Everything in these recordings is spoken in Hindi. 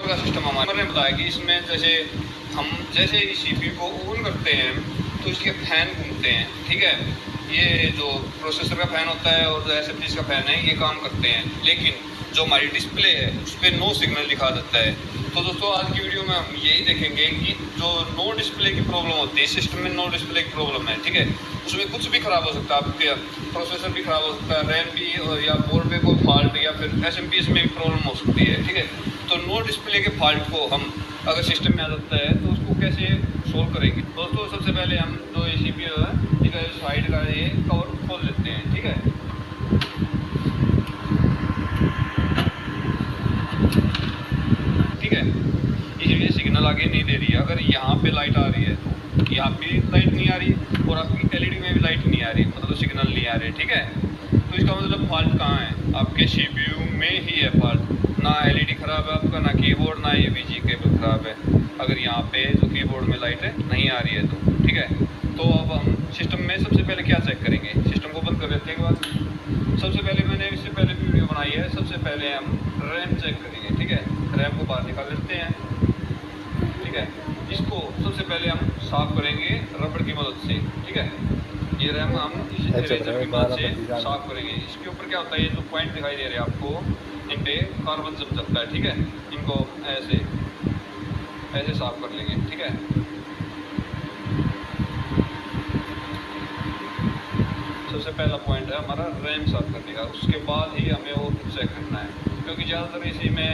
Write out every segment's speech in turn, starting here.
का सिस्टम हमारे बताया कि इसमें जैसे ही सीपीयू को ऑन करते हैं तो इसके फैन घूमते हैं, ठीक है। ये जो प्रोसेसर का फैन होता है और जो एसएसडी का फैन है ये काम करते हैं, लेकिन जो हमारी डिस्प्ले है उस पर नो सिग्नल दिखा देता है। तो दोस्तों आज की वीडियो में हम यही देखेंगे कि जो नो डिस्प्ले की प्रॉब्लम होती है, सिस्टम में नो डिस्प्ले की प्रॉब्लम है, ठीक है, उसमें कुछ भी खराब हो सकता है, आपके प्रोसेसर भी खराब हो सकता है, रैम भी, या बोर्ड पे कोई फॉल्ट, या फिर एसएमपीएस में भी प्रॉब्लम हो सकती है, ठीक है। तो नो डिस्प्ले के फॉल्ट को हम अगर सिस्टम में आ जाता है तो उसको कैसे सोल्व करेंगे। दोस्तों सबसे पहले हम जो ये सीपीयू है, ठीक है, साइड का ये कवर खोल लेते हैं, ठीक है। ठीक है, इसलिए सिग्नल आगे नहीं दे रही है। अगर यहाँ पे लाइट आ रही है तो यहाँ पे लाइट नहीं आ रही, और आपकी एलईडी में भी लाइट नहीं आ रही, मतलब सिग्नल नहीं आ रही, ठीक है। तो इसका मतलब फॉल्ट कहाँ है, आपके सीपीयू में ही है फॉल्ट। ना एलईडी खराब है आपका, ना कीबोर्ड, ना ये बीजी केबल खराब है। अगर यहाँ पे जो कीबोर्ड में लाइट है नहीं आ रही है तो, ठीक है। तो अब हम सिस्टम में सबसे पहले क्या चेक करेंगे, सिस्टम को बंद कर देते हैं के बाद। सबसे पहले मैंने इससे पहले वीडियो बनाई है, सबसे पहले हम रैम चेक करेंगे, ठीक है। रैम को बाहर निकाल लेते हैं, ठीक है। इसको सबसे पहले हम साफ करेंगे रबड़ की मदद से, ठीक है। ये रैम हम इस इरेजर की मदद से साफ करेंगे। इसके ऊपर क्या होता है, ये जो पॉइंट दिखाई दे रहे हैं आपको, इन पे कार्बन जम सकता है, ठीक है। इनको ऐसे ऐसे साफ कर लेंगे, ठीक है। सबसे पहला पॉइंट है हमारा रैम साफ करने का, उसके बाद ही हमें वो कुछ चेक करना है, क्योंकि ज़्यादातर इसी में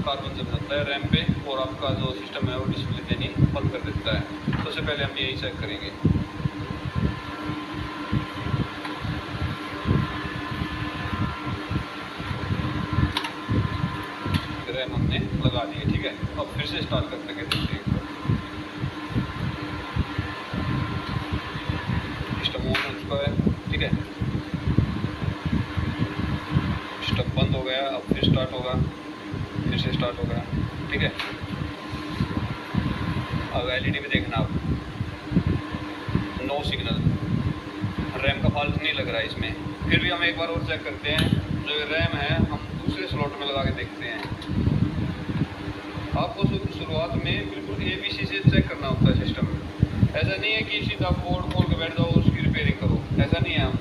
कार्बन जम जाता है रैम पे, और आपका जो सिस्टम है वो डिस्प्ले देनी बंद कर देता है। सबसे पहले हम यही चेक करेंगे। रैम हमने लगा दी है, ठीक है। अब फिर से स्टार्ट करके देखते हैं। सिस्टम ऑन हो चुका है, ठीक है। सिस्टम बंद हो गया, अब फिर स्टार्ट होगा, फिर से स्टार्ट होगा, ठीक है। अब एलईडी में देखना, आप नो सिग्नल, रैम का फॉल्ट नहीं लग रहा है इसमें। फिर भी हम एक बार और चेक करते हैं। जो रैम है हम दूसरे स्लॉट में लगा के देखते हैं। आपको शुरुआत में बिल्कुल एबीसी से चेक करना होता है सिस्टम में। ऐसा नहीं है कि सीधा बोर्ड खोल के बैठ जाओ उसकी रिपेयरिंग करो, ऐसा नहीं है। हम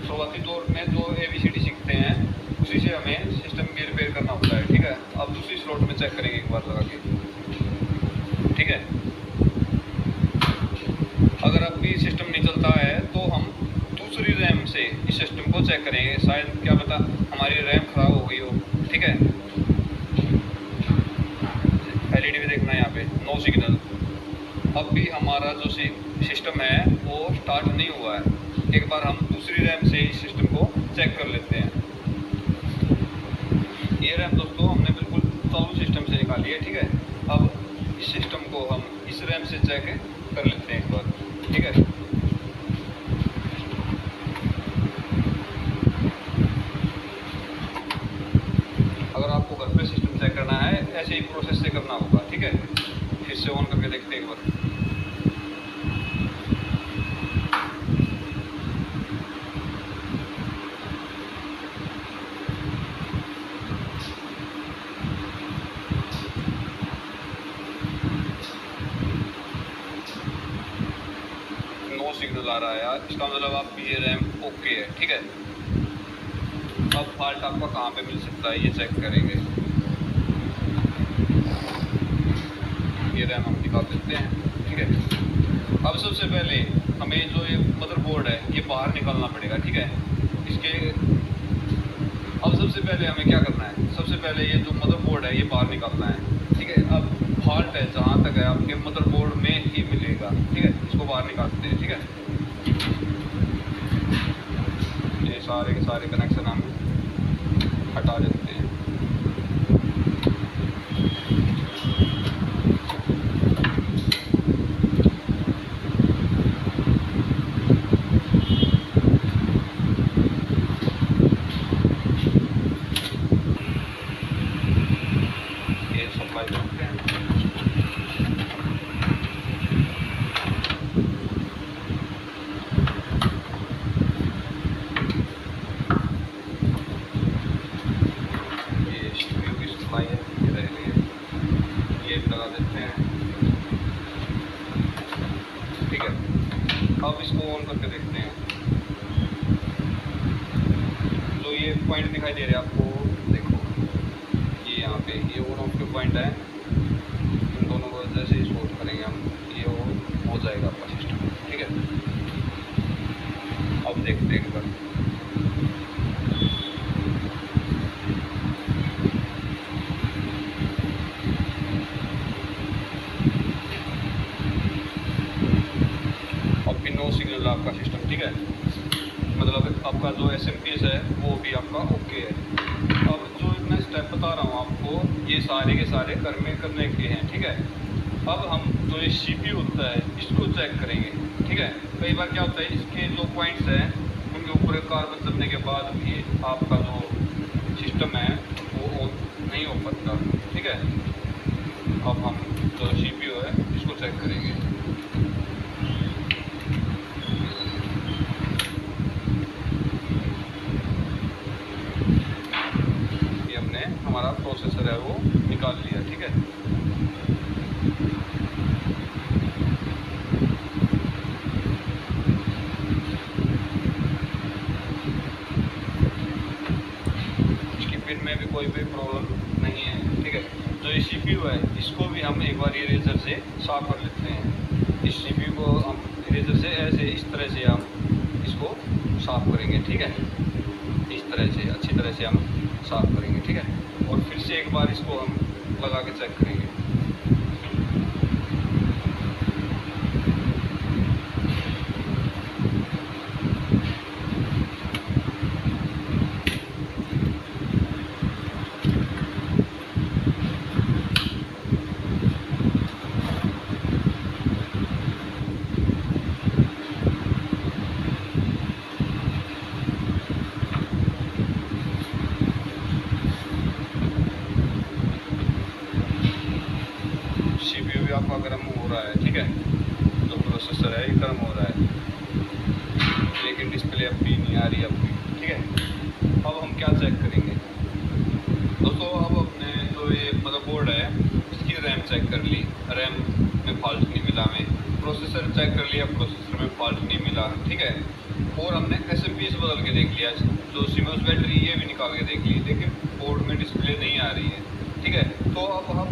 शुरुआती दौर में जो ABCD सीखते हैं उसी से हमें सिस्टम की रिपेयर करना होता है, ठीक है। अब दूसरी स्लॉट में चेक करेंगे एक बार लगा के, ठीक है। अगर आपकी सिस्टम नहीं चलता है तो हम दूसरी रैम से इस सिस्टम को चेक करेंगे, शायद क्या पता हमारी रैम खराब हो गई हो, ठीक है। एलईडी में देखना है, यहाँ पे नो सिग्नल। अब भी हमारा जो सिस्टम है वो स्टार्ट नहीं हुआ है। एक बार हम दूसरी रैम से इस सिस्टम को चेक कर लेते हैं। ये रैम दोस्तों हमने बिल्कुल चालू सिस्टम से निकाली है, ठीक है। अब इस सिस्टम को हम इस रैम से चेक कर लेते हैं एक बार, ठीक है। अगर आपको घर पे सिस्टम चेक करना है ऐसे ही प्रोसेस से करना होगा, ठीक है। फिर से ऑन करके देखते हैं एक बार। नो सिग्नल आ रहा है यार, इसका मतलब आपकी ये रैम ओके है, ठीक है। अब फॉल्ट आपका कहाँ पे मिल सकता है ये चेक करेंगे। ये रैम हम निकाल देते हैं, ठीक है। अब सबसे पहले हमें जो ये मदरबोर्ड है ये बाहर निकालना पड़ेगा, ठीक है। इसके अब सबसे पहले हमें क्या करना है, सबसे पहले ये जो मदरबोर्ड है ये बाहर निकालना है, ठीक है। अब फॉल्ट है जहाँ तक है आपके मदरबोर्ड में ही मिलेगा, ठीक है। इसको बाहर निकालते हैं, ठीक है। ये सारे के सारे कनेक्शन हम हटा देते हैं। ये सप्लाई करते हैं। ये CPU की सप्लाई है, ये रह गई है। अब इसको ऑन करके देखते हैं। तो ये पॉइंट दिखाई दे रहे हैं आपको, देखो ये यहाँ पे ये ऑन ऑफ के पॉइंट है। इन दोनों को जैसे ही शॉर्ट करेंगे हम, ये हो जाएगा आपका सिस्टम, ठीक है। अब देखते हैं एक बार। अब भी नो सिग्नल आपका सिस्टम, ठीक है। मतलब आपका जो SMPS है वो भी आपका ओके है। अब जो मैं स्टेप बता रहा हूँ आपको, ये सारे के सारे करने के हैं, ठीक है। अब हम जो ये CPU होता है इसको चेक करेंगे, ठीक है। कई बार क्या होता है, इसके जो पॉइंट्स हैं उनके ऊपर कार्बन जमने के बाद भी आपका जो सिस्टम है वो ऑन नहीं हो पाता, ठीक है। अब हम जो CPU है इसको चेक करेंगे। ये हमने हमारा प्रोसेसर है वो निकाल लिया, ठीक है। में भी कोई भी प्रॉब्लम नहीं है, ठीक है। जो ये CPU है इसको भी हम एक बार इरेजर से साफ कर लेते हैं। इस CPU को हम इरेजर से ऐसे इस तरह से हम इसको साफ करेंगे, ठीक है। इस तरह से अच्छी तरह से हम साफ करेंगे, ठीक है। और फिर से एक बार इसको हम लगा के चेक करेंगे। CPU भी आपका गर्म हो रहा है, ठीक है। जो प्रोसेसर है ये गर्म हो रहा है, लेकिन डिस्प्ले अब भी नहीं आ रही अब भी, ठीक है। अब हम क्या चेक करेंगे दोस्तों, अब अपने जो ये मदरबोर्ड है इसकी रैम चेक कर ली, रैम में फॉल्ट नहीं मिला हमें। प्रोसेसर चेक कर लिया, प्रोसेसर में फॉल्ट नहीं मिला, ठीक है। और हमने SMPS बदल के देख लिया, जो CMOS बैटरी ये भी निकाल के देख ली, लेकिन बोर्ड में डिस्प्ले नहीं आ रही है, ठीक है। तो अब हम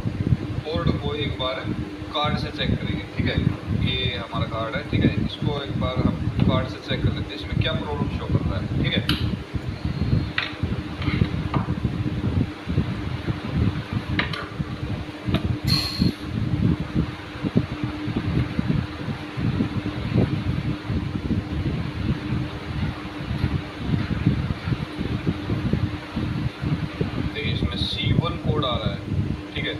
बोर्ड को एक बार कार्ड से चेक करेंगे, ठीक है। ये हमारा कार्ड है, ठीक है। इसको एक बार हम कार्ड से चेक कर लेते हैं इसमें क्या प्रॉब्लम शो कर रहा है, ठीक है। देखिए इसमें C1 कोड आ रहा है, ठीक है।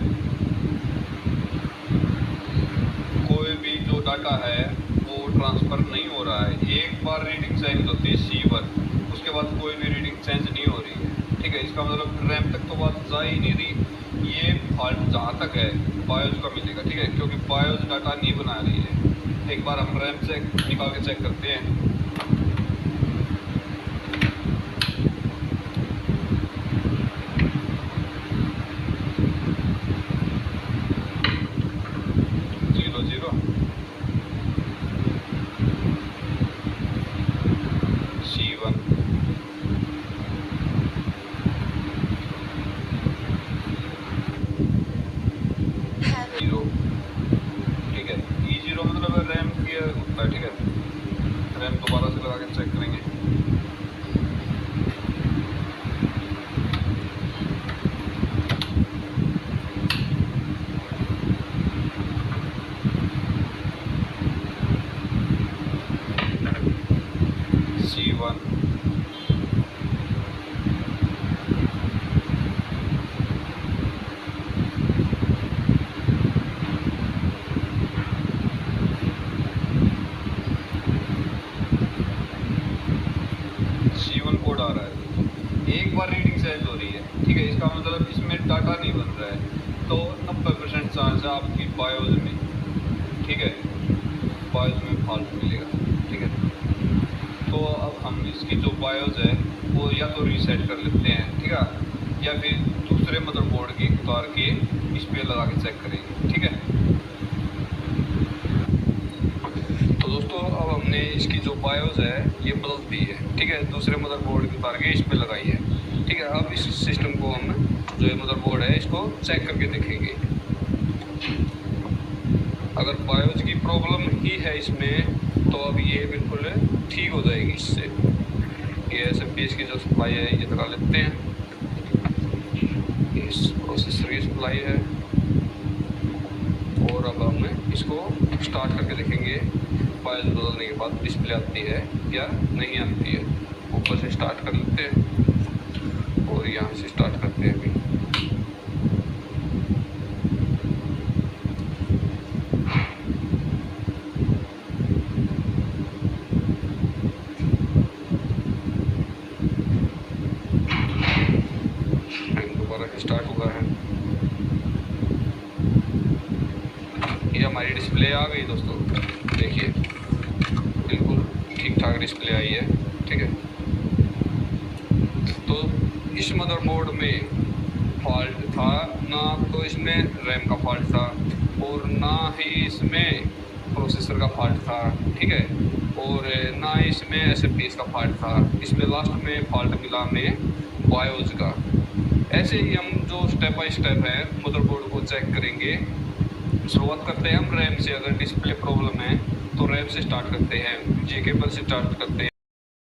कोई भी जो डाटा है वो ट्रांसफ़र नहीं हो रहा है। एक बार रीडिंग चेंज होती है C1, उसके बाद कोई भी रीडिंग चेंज नहीं हो रही है, ठीक है। इसका मतलब रैम तक तो बात जा ही नहीं रही। ये फॉल्ट जहाँ तक है बायोस का मिलेगा, ठीक है, क्योंकि बायोस डाटा नहीं बना रही है। एक बार हम रैम से निकाल के चेक करते हैं। रैम दोबारा से लगा के चेक करेंगे। C1 कोड आ रहा है। एक बार रीडिंग चेंज हो रही है, ठीक है। इसका मतलब इसमें डाटा नहीं बन रहा है, तो 90% चांस है आपकी बायोस में, ठीक है, बायोस में फॉल्ट मिलेगा, ठीक है। तो अब हम इसकी जो बायोस है वो या तो रीसेट कर लेते हैं, ठीक है, या फिर दूसरे मदरबोर्ड की उतार के इस पर लगा के चेक करेंगे, ठीक है। तो दोस्तों अब हमने हमने इसकी जो बायोस है ये बदल दी है, ठीक है, दूसरे मदरबोर्ड की उतार के इस पे लगाई है, ठीक है। अब इस सिस्टम को हम जो ये मदरबोर्ड है इसको चेक करके देखेंगे। अगर बायोस की प्रॉब्लम ही है इसमें तो अब ये बिल्कुल ठीक हो जाएगी इससे। ये एसएमपीएस की जो सप्लाई है ये लगा लेते हैं, इस प्रोसेसर की सप्लाई है। और अब हम इसको स्टार्ट करके देखेंगे बायोस बदलने के बाद डिस्प्ले आती है या नहीं आती है। ऊपर से स्टार्ट कर लेते हैं और यहाँ से स्टार्ट करते हैं अभी। स्टार्ट हुआ है, ये हमारी डिस्प्ले आ गई दोस्तों, देखिए बिल्कुल ठीक ठाक डिस्प्ले आई है, ठीक है। तो इस मदरबोर्ड में फॉल्ट था ना, तो इसमें रैम का फॉल्ट था और ना ही इसमें प्रोसेसर का फॉल्ट था, ठीक है, और ना ही इसमें एसएमपीएस का फॉल्ट था। इसमें लास्ट में फॉल्ट मिला हमें बायोस का। ऐसे ही हम जो स्टेप बाय स्टेप है मदरबोर्ड को चेक करेंगे। शुरुआत करते हैं हम रैम से। अगर डिस्प्ले प्रॉब्लम है तो रैम से स्टार्ट करते हैं, जी केबल से स्टार्ट करते हैं।